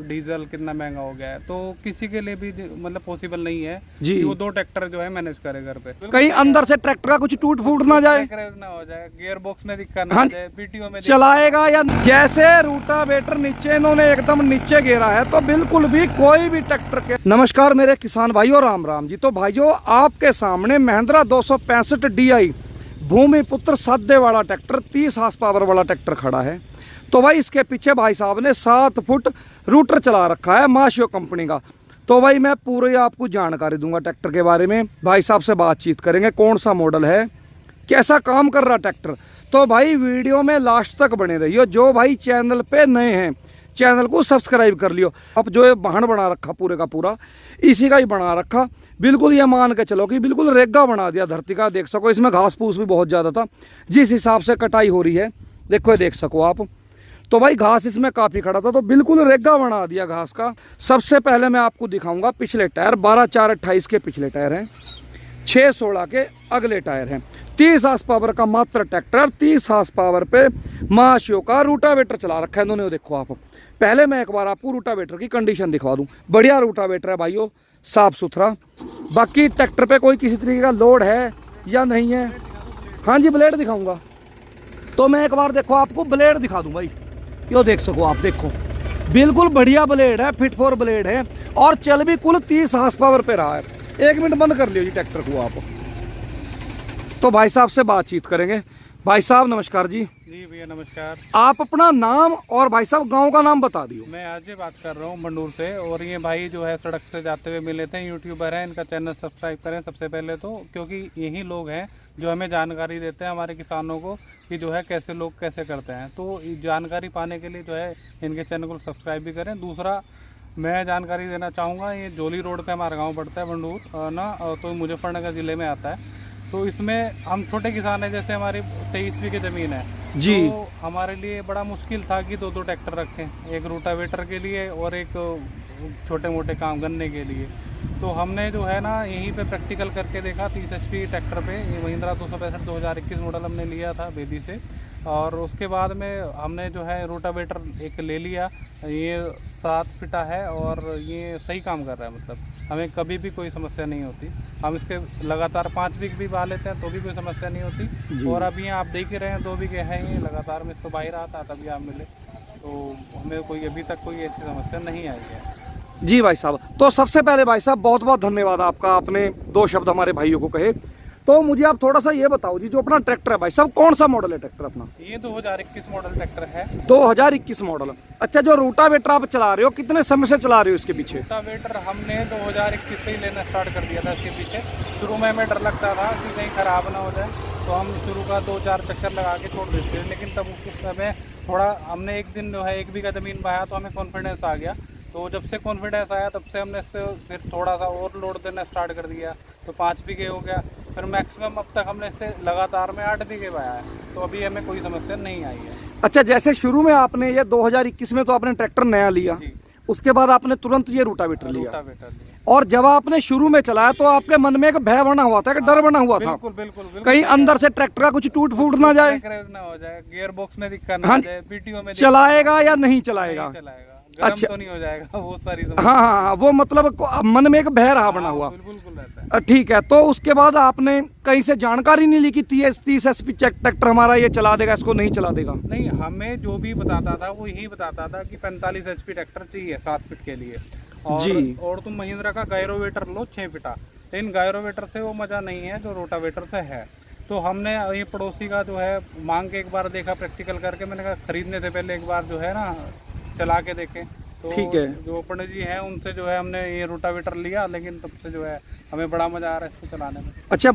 Diesel कितना महंगा हो गया है, तो किसी के लिए भी मतलब पॉसिबल नहीं है जी। कि वो 2 ट्रैक्टर जो है मैनेज करे घर पे। कहीं अंदर से ट्रैक्टर का कुछ टूट फूट ना जाए, ना हो जाए, गियर बॉक्स में दिक्कत ना आ जाए, पीटीओ में चलाएगा या जैसे रूटावेटर नीचे इन्होंने एकदम नीचे गिरा है तो बिल्कुल भी कोई भी ट्रैक्टर के। नमस्कार मेरे किसान भाइयों, राम राम जी। तो भाइयों आपके सामने महिंद्रा 265 DI भूमिपुत्र सादे वाला ट्रैक्टर 30 हार्स पावर वाला ट्रैक्टर खड़ा है। तो भाई इसके पीछे भाई साहब ने 7 फुट रूटर चला रखा है माशियो कंपनी का। तो भाई मैं पूरी आपको जानकारी दूंगा ट्रैक्टर के बारे में, भाई साहब से बातचीत करेंगे कौन सा मॉडल है, कैसा काम कर रहा ट्रैक्टर। तो भाई वीडियो में लास्ट तक बने रहियो। जो भाई चैनल पे नए हैं चैनल को सब्सक्राइब कर लियो। अब जो ये वाहन बना रखा पूरे का पूरा इसी का ही बना रखा, बिल्कुल ये मान के चलो कि बिल्कुल रेगा बना दिया धरती का। देख सको इसमें घास फूस भी बहुत ज़्यादा था, जिस हिसाब से कटाई हो रही है देखो, ये देख सको आप। तो भाई घास इसमें काफ़ी खड़ा था, तो बिल्कुल रेगा बना दिया घास का। सबसे पहले मैं आपको दिखाऊंगा पिछले टायर 12/4/28 के पिछले टायर हैं, 6/16 के अगले टायर हैं। 30 हार्स पावर का मात्र ट्रैक्टर, 30 हार्स पावर पे माशियो का रूटावेटर चला रखा है इन्होंने। वो देखो आप, पहले मैं एक बार आपको रूटावेटर की कंडीशन दिखा दूं। बढ़िया रूटावेटर है भाइयों, साफ सुथरा। बाकी ट्रैक्टर पे कोई किसी तरीके का लोड है या नहीं है, हाँ जी ब्लेड दिखाऊंगा। तो मैं एक बार देखो आपको ब्लेड दिखा दूं भाई, यो देख सको आप, देखो बिल्कुल बढ़िया ब्लेड है, फिट फॉर ब्लेड है और चल भी कुल 30 हार्स पावर पे रहा है। 1 मिनट बंद कर लियो जी ट्रैक्टर को आप। तो भाई साहब से बातचीत करेंगे। भाई साहब नमस्कार जी। जी भैया नमस्कार। आप अपना नाम और भाई साहब गांव का नाम बता दियो। मैं आज बात कर रहा हूँ बंडूर से, और ये भाई जो है सड़क से जाते हुए मिले थे, यूट्यूबर हैं, इनका चैनल सब्सक्राइब करें सबसे पहले तो, क्योंकि यही लोग हैं जो हमें जानकारी देते हैं हमारे किसानों को कि जो है कैसे लोग कैसे करते हैं। तो जानकारी पाने के लिए जो है इनके चैनल को सब्सक्राइब भी करें। दूसरा मैं जानकारी देना चाहूँगा, ये जोली रोड पे हमारा गांव पड़ता है बंडूर ना, तो मुजफ्फरनगर ज़िले में आता है। तो इसमें हम छोटे किसान हैं, जैसे हमारी 23 बीघे ज़मीन है जी। तो हमारे लिए बड़ा मुश्किल था कि 2 ट्रैक्टर रखें, एक रूटावेटर के लिए और एक छोटे मोटे काम करने के लिए। तो हमने जो है ना यहीं पे प्रैक्टिकल करके देखा 30 HP ट्रैक्टर पे, ये महिंद्रा 265 2021 मॉडल हमने लिया था बेदी से। और उसके बाद में हमने जो है रोटावेटर एक ले लिया, ये 7 फिटा है और ये सही काम कर रहा है, मतलब हमें कभी भी कोई समस्या नहीं होती। हम इसके लगातार 5 बीघे भी बहा लेते हैं तो भी कोई समस्या नहीं होती। और अभी आप देख ही रहे हैं 2 बीघे हैं, ये लगातार में इसको बाहर आता तभी आप मिले, तो हमें कोई अभी तक कोई ऐसी समस्या नहीं आई है जी। भाई साहब तो सबसे पहले भाई साहब बहुत बहुत धन्यवाद आपका, आपने 2 शब्द हमारे भाइयों को कहे। तो मुझे आप थोड़ा सा ये बताओ जी, जो अपना ट्रैक्टर है भाई साहब कौन सा मॉडल है ट्रैक्टर अपना? ये 2021 मॉडल ट्रैक्टर है। 2021 मॉडल। अच्छा, जो रूटावेटर आप चला रहे हो कितने समय से चला रहे हो इसके पीछे? रूटावेटर हमने 2021 से ही लेना स्टार्ट कर दिया था इसके पीछे। शुरू में हमें डर लगता था कि कहीं खराब ना हो जाए, तो हम शुरू का 2-4 चक्कर लगा के छोड़ देते थे। लेकिन तब उस समय थोड़ा हमने एक दिन जो है 1 बीघा ज़मीन बहाया तो हमें कॉन्फिडेंस आ गया। तो जब से कॉन्फिडेंस आया तब से हमने इससे फिर थोड़ा सा और लोड देना स्टार्ट कर दिया, तो 5 बीघे हो गया। फिर मैक्सिमम अब तक हमने इससे लगातार में 8 बीघे बहाया है, तो अभी हमें कोई समस्या नहीं आई है। अच्छा, जैसे शुरू में आपने ये 2021 में तो आपने ट्रैक्टर नया लिया, उसके बाद आपने तुरंत ये रूटावेटर लिया, और जब आपने शुरू में चलाया तो आपके मन में एक भय बना हुआ था, कि डर बना हुआ था बिल्कुल कहीं अंदर से ट्रैक्टर का कुछ टूट फूट ना जाए, ना हो जाए, गियर बॉक्स में दिक्कत ना आ जाए, पीटीओ में चलाएगा या नहीं चलाएगा, अच्छा तो नहीं हो जाएगा वो सारी। हाँ, वो मतलब मन में एक भय रहा बना हुआ। बिल्कुल रहता है। ठीक है, तो उसके बाद आपने कहीं से जानकारी नहीं ली कि 30 HP ट्रैक्टर हमारा ये चला देगा, इसको नहीं चला देगा? नहीं, हमें जो भी बताता था वो यही बताता था कि 45 HP ट्रैक्टर चाहिए 7 फीट के लिए, और तुम महिंद्रा का गायरोवेटर लो 6 फीटा। लेकिन गायरोवेटर से वो मजा नहीं है जो रोटावेटर से है। तो हमने ये पड़ोसी का जो है मांग के एक बार देखा प्रैक्टिकल करके, मैंने कहा खरीदने से पहले एक बार जो है ना चला के देखें। तो ठीक है, जो पंडित जी हैं उनसे जो है हमने ये रोटावेटर लिया, लेकिन तब से जो है हमें बड़ा मजा आ रहा है इसको चलाने में। अच्छा,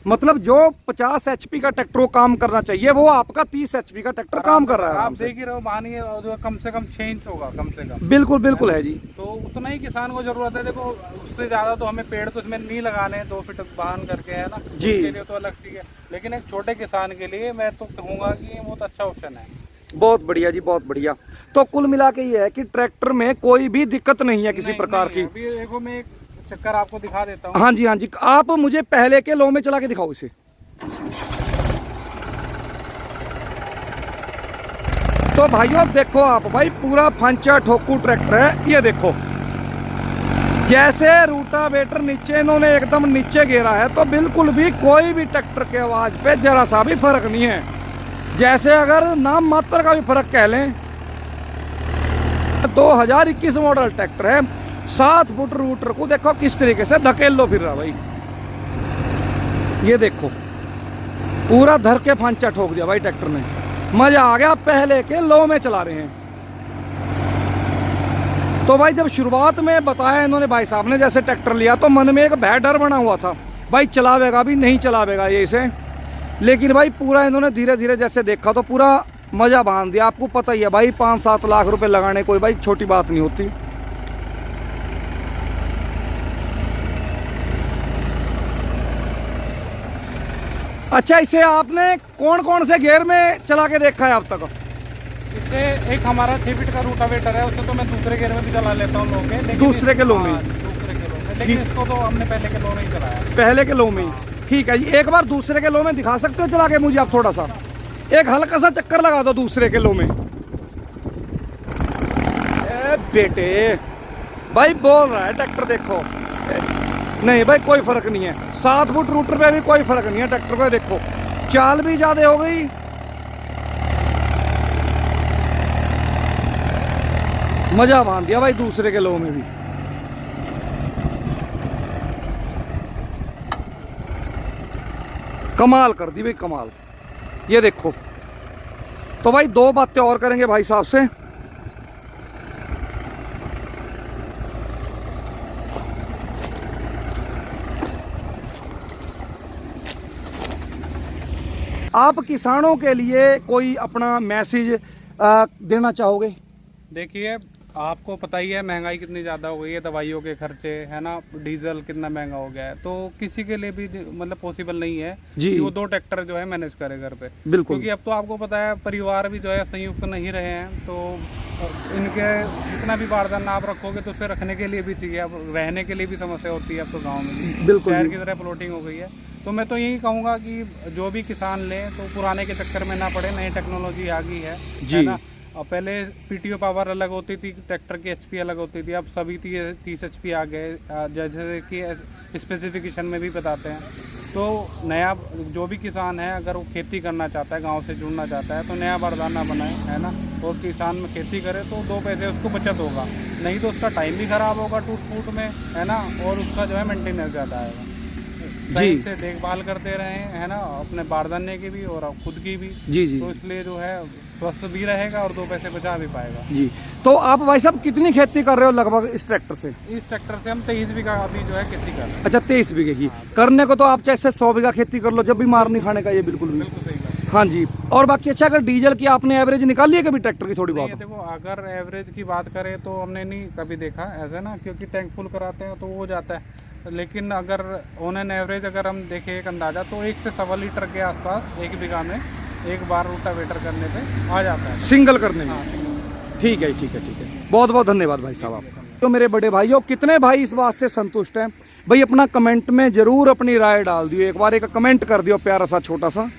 मतलब जो 50 HP का ट्रैक्टर काम करना चाहिए वो आपका 30 HP का ट्रैक्टर काम कर रहा है। आप देख ही रहे हो, मानिए जो कम से कम 6 इंच होगा कम से कम। बिल्कुल है जी। तो उतना ही किसान को जरूरत है। देखो उससे ज्यादा तो हमें पेड़ तो इसमें नहीं लगाने, 2 फीट बहान करके है ना जी, उसके लिए तो अलग चीज है। लेकिन एक छोटे किसान के लिए मैं तो कहूँगा कि ये बहुत अच्छा ऑप्शन है। बहुत बढ़िया जी, बहुत बढ़िया। तो कुल मिला के ये है कि ट्रैक्टर में कोई भी दिक्कत नहीं है किसी प्रकार की। अभी देखो मैं एक चक्कर आपको दिखा देता हूँ। हाँ जी, आप मुझे पहले के लो में चला के दिखाओ इसे। तो तो भाइयों देखो आप भाई, पूरा फंचा ठोकू ट्रैक्टर है। ये देखो जैसे रूटावेटर नीचे इन्होंने एकदम नीचे गिरा है, तो बिल्कुल भी कोई भी ट्रैक्टर के आवाज पे जरा सा भी फर्क नहीं है। जैसे अगर नाम मात्र का भी फर्क कह लें। 2021 मॉडल ट्रैक्टर है। 7 फुट रूटर को देखो किस तरीके से धकेल लो फिर रहा भाई। ये देखो पूरा धर के फांचा ठोक दिया भाई ट्रैक्टर ने। मजा आ गया, पहले के लो में चला रहे हैं। तो भाई जब शुरुआत में बताया इन्होंने भाई साहब ने जैसे ट्रैक्टर लिया, तो मन में एक भय डर बना हुआ था भाई चलावेगा भी नहीं चलावेगा ये इसे। लेकिन भाई पूरा इन्होंने धीरे धीरे जैसे देखा तो पूरा मजा बांध दिया। आपको पता ही है भाई 5-7 लाख रुपए लगाने कोई भाई छोटी बात नहीं होती। अच्छा, इसे आपने कौन कौन से गियर में चला के देखा है अब तक? इससे एक हमारा 6 फीट का रूटावेटर है, उससे तो मैं दूसरे गियर में भी चला लेता हूँ लोग के। दूसरे के लो में? दूसरे के लो में, लेकिन इसको तो हमने पहले के लो में ही चलाया। पहले के लो में ही? ठीक है जी। एक बार दूसरे के लो में दिखा सकते हो चला के मुझे आप? थोड़ा सा एक हल्का सा चक्कर लगा दो दूसरे के लो में। ए बेटे भाई बोल रहा है ट्रैक्टर, देखो नहीं भाई कोई फर्क नहीं है। 7 फुट रूटर पे भी कोई फर्क नहीं है ट्रैक्टर को। देखो चाल भी ज्यादा हो गई। मजा बांध दिया भाई दूसरे के लो में भी। कमाल कर दी भाई, कमाल। ये देखो तो भाई 2 बातें और करेंगे भाई साहब से। आप किसानों के लिए कोई अपना मैसेज देना चाहोगे? देखिए आपको पता ही है महंगाई कितनी ज़्यादा हो गई है, दवाइयों के खर्चे है ना, डीजल कितना महंगा हो गया है। तो किसी के लिए भी मतलब पॉसिबल नहीं है कि वो 2 ट्रैक्टर जो है मैनेज करे घर पे। बिल्कुल, क्योंकि अब तो आपको पता है परिवार भी जो है संयुक्त नहीं रहे हैं, तो इनके जितना भी बारदाना आप रखोगे तो उसे रखने के लिए भी चाहिए, अब रहने के लिए भी समस्या होती है अब तो गाँव में भी। बिल्कुल शहर की तरह प्लॉटिंग हो गई है। तो मैं तो यही कहूँगा कि जो भी किसान ले तो पुराने के चक्कर में ना पड़े, नई टेक्नोलॉजी आ गई है ना। और पहले पीटीओ पावर अलग होती थी, ट्रैक्टर की एचपी अलग होती थी, अब सभी 30 एचपी आ गए, जैसे कि स्पेसिफिकेशन में भी बताते हैं। तो नया जो भी किसान है अगर वो खेती करना चाहता है, गांव से जुड़ना चाहता है, तो नया बारदाना बनाए है ना, और किसान में खेती करे तो 2 पैसे उसको बचत होगा। नहीं तो उसका टाइम भी खराब होगा टूट फूट में है ना, और उसका जो है मेंटेनेंस ज़्यादा आएगा। टाइम से देखभाल करते रहे है ना, अपने बारदाने की भी और खुद की भी। जी। तो इसलिए जो है स्वस्थ भी रहेगा और 2 पैसे बचा भी पाएगा। जी। तो आप भाई साहब कितनी खेती कर रहे हो लगभग इस ट्रैक्टर से? इस ट्रैक्टर से हम 23 बीघा अभी जो है खेती कर रहे हैं। अच्छा 23 बीघे की करने को तो आप चाहे 100 बीघा खेती कर लो, जब भी मार नहीं खाने का ये बिल्कुल भी। बिल्कुल सही बात। हाँ जी। और बाकी अच्छा, अगर डीजल की आपने एवरेज निकाली है कभी ट्रैक्टर की? थोड़ी बहुत देखो अगर एवरेज की बात करें तो हमने नहीं कभी देखा ऐसे ना, क्योंकि टैंक फुल कराते हैं तो हो जाता है। लेकिन अगर ऑन एन एवरेज अगर हम देखें एक अंदाजा, तो 1 से 1.25 लीटर के आसपास 1 बीघा में एक बार रूटावेटर करने पे आ जाता है, सिंगल करने में। हाँ, ठीक है ठीक है ठीक है। बहुत बहुत धन्यवाद भाई साहब आप। तो मेरे बड़े भाइयों, कितने भाई इस बात से संतुष्ट हैं भाई? अपना कमेंट में जरूर अपनी राय डाल दियो। एक बार एक कमेंट कर दियो प्यारा सा छोटा सा।